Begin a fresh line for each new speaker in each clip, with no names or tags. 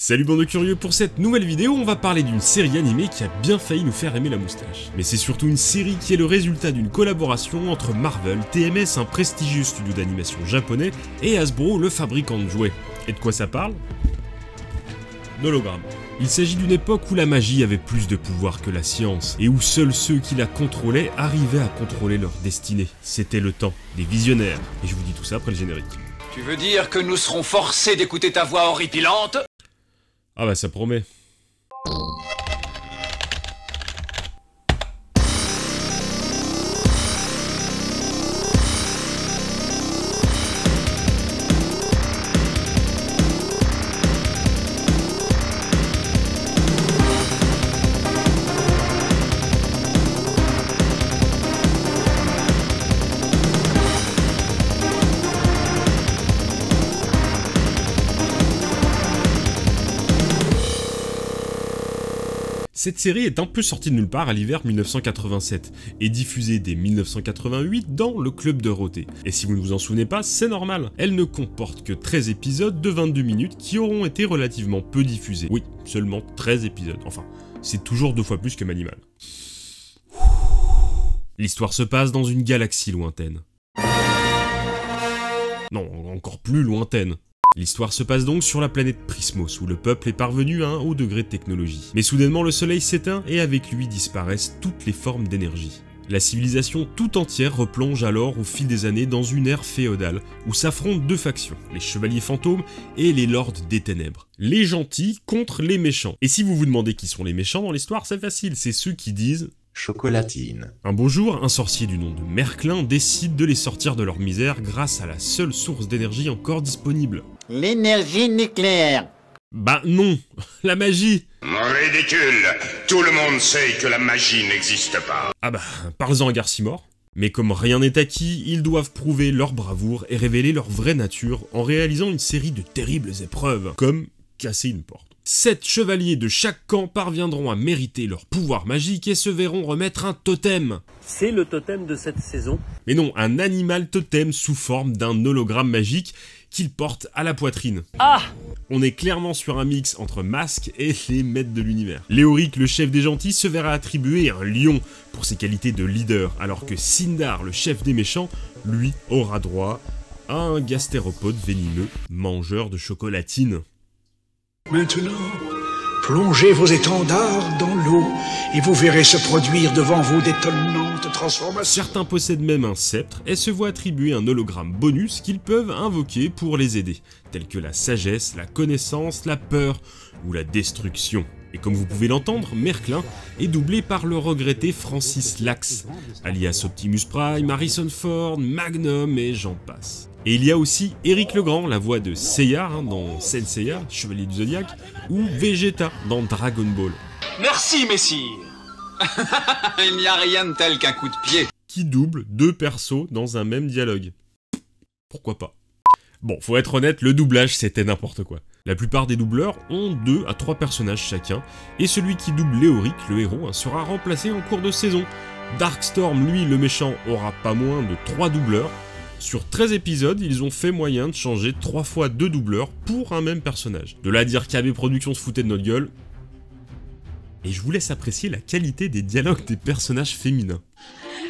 Salut bande de curieux, pour cette nouvelle vidéo, on va parler d'une série animée qui a bien failli nous faire aimer la moustache. Mais c'est surtout une série qui est le résultat d'une collaboration entre Marvel, TMS, un prestigieux studio d'animation japonais, et Hasbro, le fabricant de jouets. Et de quoi ça parle? D'hologrammes. Il s'agit d'une époque où la magie avait plus de pouvoir que la science, et où seuls ceux qui la contrôlaient arrivaient à contrôler leur destinée. C'était le temps des visionnaires. Et je vous dis tout ça après le générique.
Tu veux dire que nous serons forcés d'écouter ta voix horripilante?
Ah bah ça promet. Cette série est un peu sortie de nulle part à l'hiver 1987, et diffusée dès 1988 dans le Club Dorothée. Et si vous ne vous en souvenez pas, c'est normal, elle ne comporte que 13 épisodes de 22 minutes qui auront été relativement peu diffusés. Oui, seulement 13 épisodes, enfin, c'est toujours 2 fois plus que Manimal. L'histoire se passe dans une galaxie lointaine. Non, encore plus lointaine. L'histoire se passe donc sur la planète Prismos, où le peuple est parvenu à un haut degré de technologie. Mais soudainement le soleil s'éteint et avec lui disparaissent toutes les formes d'énergie. La civilisation tout entière replonge alors au fil des années dans une ère féodale, où s'affrontent deux factions, les chevaliers fantômes et les lords des ténèbres. Les gentils contre les méchants. Et si vous vous demandez qui sont les méchants dans l'histoire, c'est facile, c'est ceux qui disent
Chocolatine.
Un beau jour, un sorcier du nom de Merklin décide de les sortir de leur misère grâce à la seule source d'énergie encore disponible.
L'énergie nucléaire.
Bah non, la magie.
Ridicule. Tout le monde sait que la magie n'existe pas.
Ah bah, parle-en à Garcimore. Mais comme rien n'est acquis, ils doivent prouver leur bravoure et révéler leur vraie nature en réalisant une série de terribles épreuves, comme casser une porte. 7 chevaliers de chaque camp parviendront à mériter leur pouvoir magique et se verront remettre un totem.
C'est le totem de cette saison.
Mais non, un animal totem sous forme d'un hologramme magique qu'ils portent à la poitrine.
Ah!
On est clairement sur un mix entre Masque et les maîtres de l'univers. Léoric, le chef des gentils, se verra attribuer un lion pour ses qualités de leader, alors que Sindar, le chef des méchants, lui aura droit à un gastéropode venimeux, mangeur de chocolatine.
Maintenant, plongez vos étendards dans l'eau et vous verrez se produire devant vous d'étonnantes transformations.
Certains possèdent même un sceptre et se voient attribuer un hologramme bonus qu'ils peuvent invoquer pour les aider, tels que la sagesse, la connaissance, la peur ou la destruction. Et comme vous pouvez l'entendre, Merklin est doublé par le regretté Francis Lax, alias Optimus Prime, Harrison Ford, Magnum et j'en passe. Et il y a aussi Éric Legrand, la voix de Seiya dans Saint Seiya, Chevalier du Zodiaque, ou Vegeta dans Dragon Ball.
Merci, messire. Il n'y a rien de tel qu'un coup de pied.
Qui double 2 persos dans un même dialogue. Pourquoi pas? Bon, faut être honnête, le doublage c'était n'importe quoi. La plupart des doubleurs ont 2 à 3 personnages chacun, et celui qui double Léoric, le héros, sera remplacé en cours de saison. Darkstorm, lui, le méchant, aura pas moins de 3 doubleurs. Sur 13 épisodes, ils ont fait moyen de changer 3 fois 2 doubleurs pour un même personnage. De là à dire qu'AB Productions se foutait de notre gueule. Et je vous laisse apprécier la qualité des dialogues des personnages féminins.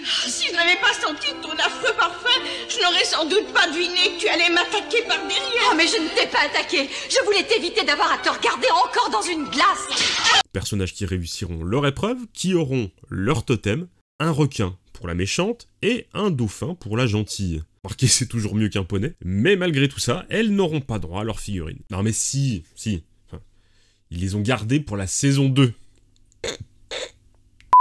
Si je n'avais pas senti ton affreux parfum, je n'aurais sans doute pas deviné que tu allais m'attaquer par derrière.
Oh mais je ne t'ai pas attaqué. Je voulais t'éviter d'avoir à te regarder encore dans une glace.
Personnages qui réussiront leur épreuve, qui auront leur totem, un requin pour la méchante et un dauphin pour la gentille. Remarquez, c'est toujours mieux qu'un poney, mais malgré tout ça, elles n'auront pas droit à leur figurine. Non mais si, enfin, ils les ont gardées pour la saison 2.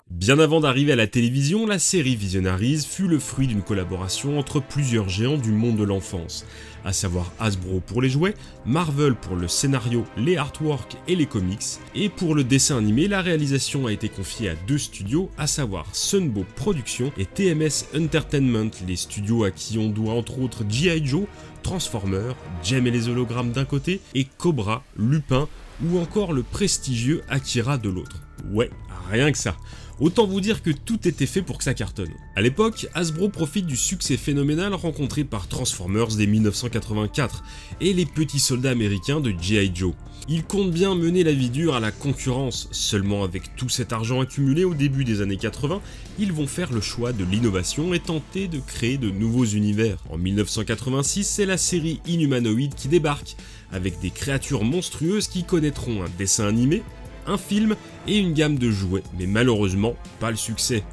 Bien avant d'arriver à la télévision, la série Visionaries fut le fruit d'une collaboration entre plusieurs géants du monde de l'enfance, à savoir Hasbro pour les jouets, Marvel pour le scénario, les artworks et les comics, et pour le dessin animé, la réalisation a été confiée à 2 studios, à savoir Sunbow Productions et TMS Entertainment, les studios à qui on doit entre autres G.I. Joe, Transformers, Jem et les hologrammes d'un côté, et Cobra, Lupin, ou encore le prestigieux Akira de l'autre. Ouais, rien que ça. Autant vous dire que tout était fait pour que ça cartonne. A l'époque, Hasbro profite du succès phénoménal rencontré par Transformers dès 1984 et les petits soldats américains de G.I. Joe. Ils comptent bien mener la vie dure à la concurrence, seulement avec tout cet argent accumulé au début des années 80, ils vont faire le choix de l'innovation et tenter de créer de nouveaux univers. En 1986, c'est la série Inhumanoid qui débarque, avec des créatures monstrueuses qui connaîtront un dessin animé, un film et une gamme de jouets, mais malheureusement pas le succès.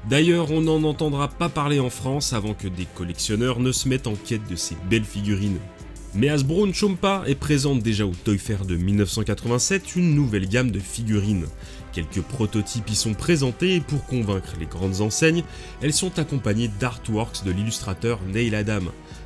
D'ailleurs, on n'en entendra pas parler en France avant que des collectionneurs ne se mettent en quête de ces belles figurines. Mais Hasbro ne chôme pas et présente déjà au Toy Fair de 1987 une nouvelle gamme de figurines. Quelques prototypes y sont présentés et pour convaincre les grandes enseignes, elles sont accompagnées d'artworks de l'illustrateur Neil Adam.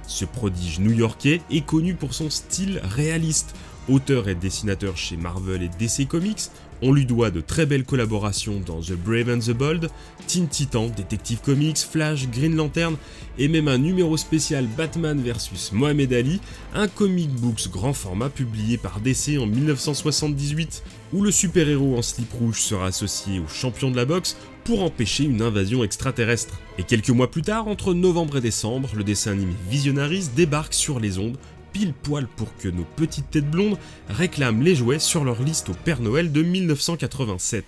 Ce prodige new-yorkais est connu pour son style réaliste. Auteur et dessinateur chez Marvel et DC Comics, on lui doit de très belles collaborations dans The Brave and the Bold, Teen Titans, Detective Comics, Flash, Green Lantern et même un numéro spécial Batman vs Mohamed Ali, un comic books grand format publié par DC en 1978 où le super-héros en slip rouge sera associé au champion de la boxe pour empêcher une invasion extraterrestre. Et quelques mois plus tard, entre novembre et décembre, le dessin animé Visionaries débarque sur les ondes pile poil pour que nos petites têtes blondes réclament les jouets sur leur liste au Père Noël de 1987.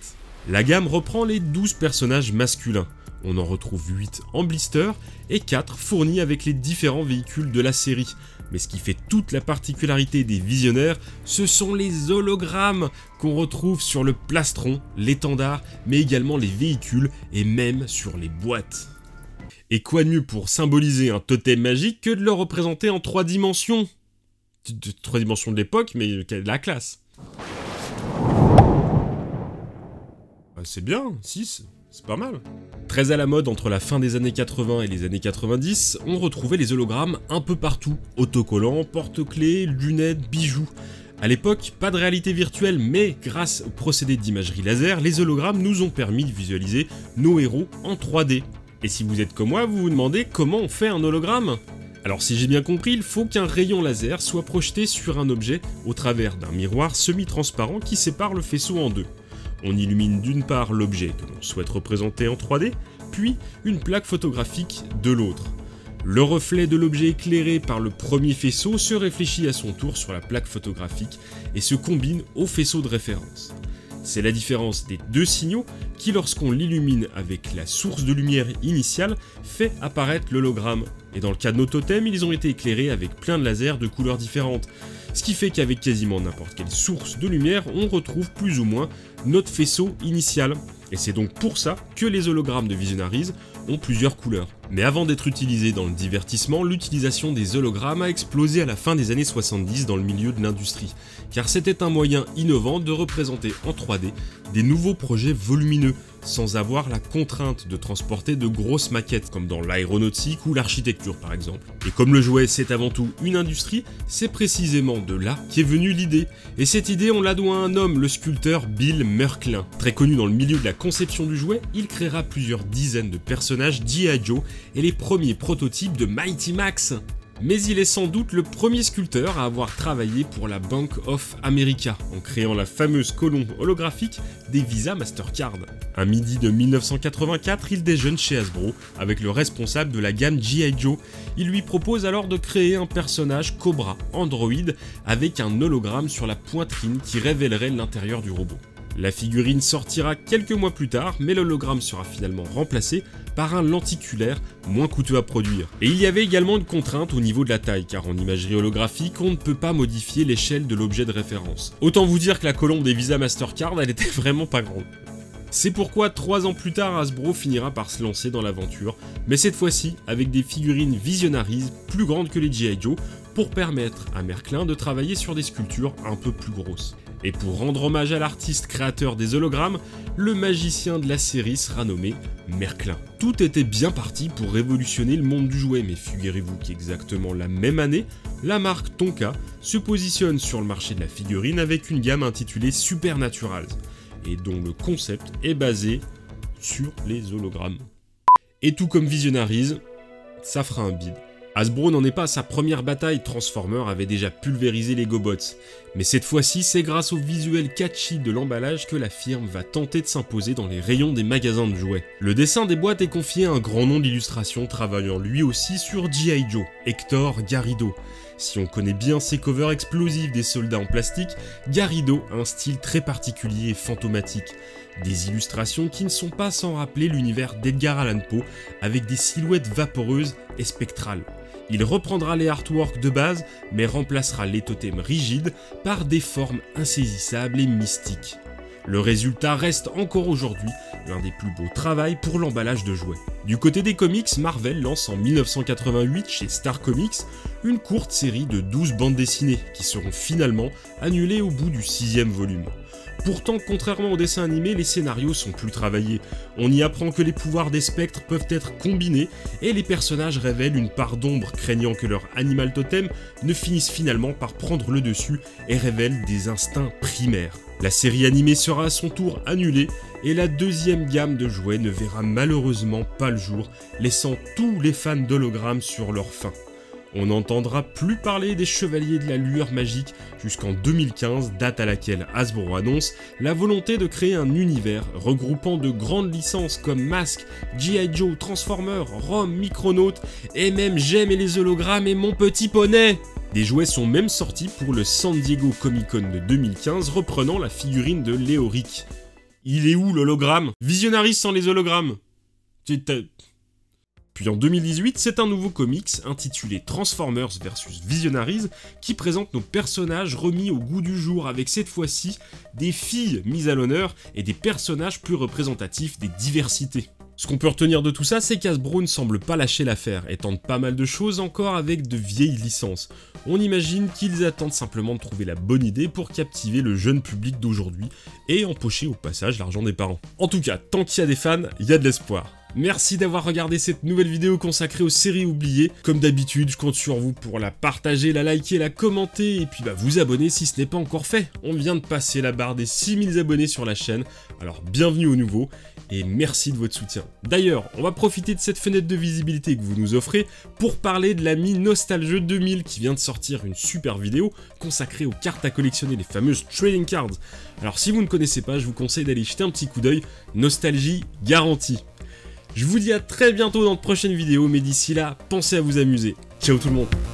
La gamme reprend les 12 personnages masculins. On en retrouve 8 en blister et 4 fournis avec les différents véhicules de la série. Mais ce qui fait toute la particularité des visionnaires, ce sont les hologrammes qu'on retrouve sur le plastron, l'étendard, mais également les véhicules et même sur les boîtes. Et quoi de mieux pour symboliser un totem magique que de le représenter en 3 dimensions? 3 dimensions de l'époque, mais de la classe. C'est bien, 6, c'est pas mal. Très à la mode entre la fin des années 80 et les années 90, on retrouvait les hologrammes un peu partout. Autocollants, porte-clés, lunettes, bijoux. A l'époque, pas de réalité virtuelle, mais grâce au procédé d'imagerie laser, les hologrammes nous ont permis de visualiser nos héros en 3D. Et si vous êtes comme moi, vous vous demandez comment on fait un hologramme? Alors si j'ai bien compris, il faut qu'un rayon laser soit projeté sur un objet au travers d'un miroir semi-transparent qui sépare le faisceau en deux. On illumine d'une part l'objet que l'on souhaite représenter en 3D, puis une plaque photographique de l'autre. Le reflet de l'objet éclairé par le premier faisceau se réfléchit à son tour sur la plaque photographique et se combine au faisceau de référence. C'est la différence des deux signaux qui, lorsqu'on l'illumine avec la source de lumière initiale, fait apparaître l'hologramme. Et dans le cas de nos totems, ils ont été éclairés avec plein de lasers de couleurs différentes. Ce qui fait qu'avec quasiment n'importe quelle source de lumière, on retrouve plus ou moins notre faisceau initial. Et c'est donc pour ça que les hologrammes de Visionaries ont plusieurs couleurs. Mais avant d'être utilisés dans le divertissement, l'utilisation des hologrammes a explosé à la fin des années 70 dans le milieu de l'industrie, car c'était un moyen innovant de représenter en 3D des nouveaux projets volumineux, sans avoir la contrainte de transporter de grosses maquettes, comme dans l'aéronautique ou l'architecture par exemple. Et comme le jouet c'est avant tout une industrie, c'est précisément de là qu'est venue l'idée. Et cette idée on la doit à un homme, le sculpteur Bill Merklin. Très connu dans le milieu de la conception du jouet, il créera plusieurs dizaines de personnages G.I. Joe et les premiers prototypes de Mighty Max. Mais il est sans doute le premier sculpteur à avoir travaillé pour la Bank of America, en créant la fameuse colombe holographique des Visa Mastercard. Un midi de 1984, il déjeune chez Hasbro avec le responsable de la gamme G.I. Joe. Il lui propose alors de créer un personnage Cobra Android avec un hologramme sur la poitrine qui révélerait l'intérieur du robot. La figurine sortira quelques mois plus tard, mais l'hologramme sera finalement remplacé par un lenticulaire moins coûteux à produire. Et il y avait également une contrainte au niveau de la taille, car en imagerie holographique, on ne peut pas modifier l'échelle de l'objet de référence. Autant vous dire que la colombe des Visa Mastercard, elle était vraiment pas grande. C'est pourquoi 3 ans plus tard, Hasbro finira par se lancer dans l'aventure, mais cette fois-ci avec des figurines Visionaries plus grandes que les G.I. Joe, pour permettre à Merklin de travailler sur des sculptures un peu plus grosses. Et pour rendre hommage à l'artiste créateur des hologrammes, le magicien de la série sera nommé Merklin. Tout était bien parti pour révolutionner le monde du jouet, mais figurez-vous qu'exactement la même année, la marque Tonka se positionne sur le marché de la figurine avec une gamme intitulée Supernaturals, et dont le concept est basé sur les hologrammes. Et tout comme Visionaries, ça fera un bide. Hasbro n'en est pas à sa première bataille, Transformers avait déjà pulvérisé les GoBots. Mais cette fois-ci, c'est grâce au visuel catchy de l'emballage que la firme va tenter de s'imposer dans les rayons des magasins de jouets. Le dessin des boîtes est confié à un grand nom d'illustration travaillant lui aussi sur G.I. Joe, Hector Garrido. Si on connaît bien ses covers explosifs des soldats en plastique, Garrido a un style très particulier et fantomatique. Des illustrations qui ne sont pas sans rappeler l'univers d'Edgar Allan Poe, avec des silhouettes vaporeuses et spectrales. Il reprendra les artworks de base, mais remplacera les totems rigides par des formes insaisissables et mystiques. Le résultat reste encore aujourd'hui l'un des plus beaux travaux pour l'emballage de jouets. Du côté des comics, Marvel lance en 1988 chez Star Comics une courte série de 12 bandes dessinées qui seront finalement annulées au bout du 6e volume. Pourtant, contrairement au dessin animé, les scénarios sont plus travaillés. On y apprend que les pouvoirs des spectres peuvent être combinés et les personnages révèlent une part d'ombre, craignant que leur animal totem ne finisse finalement par prendre le dessus et révèlent des instincts primaires. La série animée sera à son tour annulée et la deuxième gamme de jouets ne verra malheureusement pas le jour, laissant tous les fans d'hologrammes sur leur faim. On n'entendra plus parler des Chevaliers de la Lueur Magique jusqu'en 2015, date à laquelle Hasbro annonce la volonté de créer un univers regroupant de grandes licences comme Mask, G.I. Joe, Transformers, Rome, Micronautes et même J'aime et les hologrammes et Mon Petit Poney. Des jouets sont même sortis pour le San Diego Comic Con de 2015 reprenant la figurine de Léoric. Il est où l'hologramme? Visionaries sans les hologrammes. Puis en 2018, c'est un nouveau comics intitulé Transformers vs Visionaries qui présente nos personnages remis au goût du jour avec cette fois-ci des filles mises à l'honneur et des personnages plus représentatifs des diversités. Ce qu'on peut retenir de tout ça, c'est qu'Hasbro ne semble pas lâcher l'affaire et tente pas mal de choses encore avec de vieilles licences. On imagine qu'ils attendent simplement de trouver la bonne idée pour captiver le jeune public d'aujourd'hui et empocher au passage l'argent des parents. En tout cas, tant qu'il y a des fans, il y a de l'espoir. Merci d'avoir regardé cette nouvelle vidéo consacrée aux séries oubliées. Comme d'habitude, je compte sur vous pour la partager, la liker, la commenter et puis vous abonner si ce n'est pas encore fait. On vient de passer la barre des 6000 abonnés sur la chaîne, alors bienvenue aux nouveaux et merci de votre soutien. D'ailleurs, on va profiter de cette fenêtre de visibilité que vous nous offrez pour parler de l'ami Nostalgie 2000 qui vient de sortir une super vidéo consacrée aux cartes à collectionner, les fameuses trading cards. Alors si vous ne connaissez pas, je vous conseille d'aller jeter un petit coup d'œil, nostalgie garantie. Je vous dis à très bientôt dans de prochaines vidéos, mais d'ici là, pensez à vous amuser. Ciao tout le monde!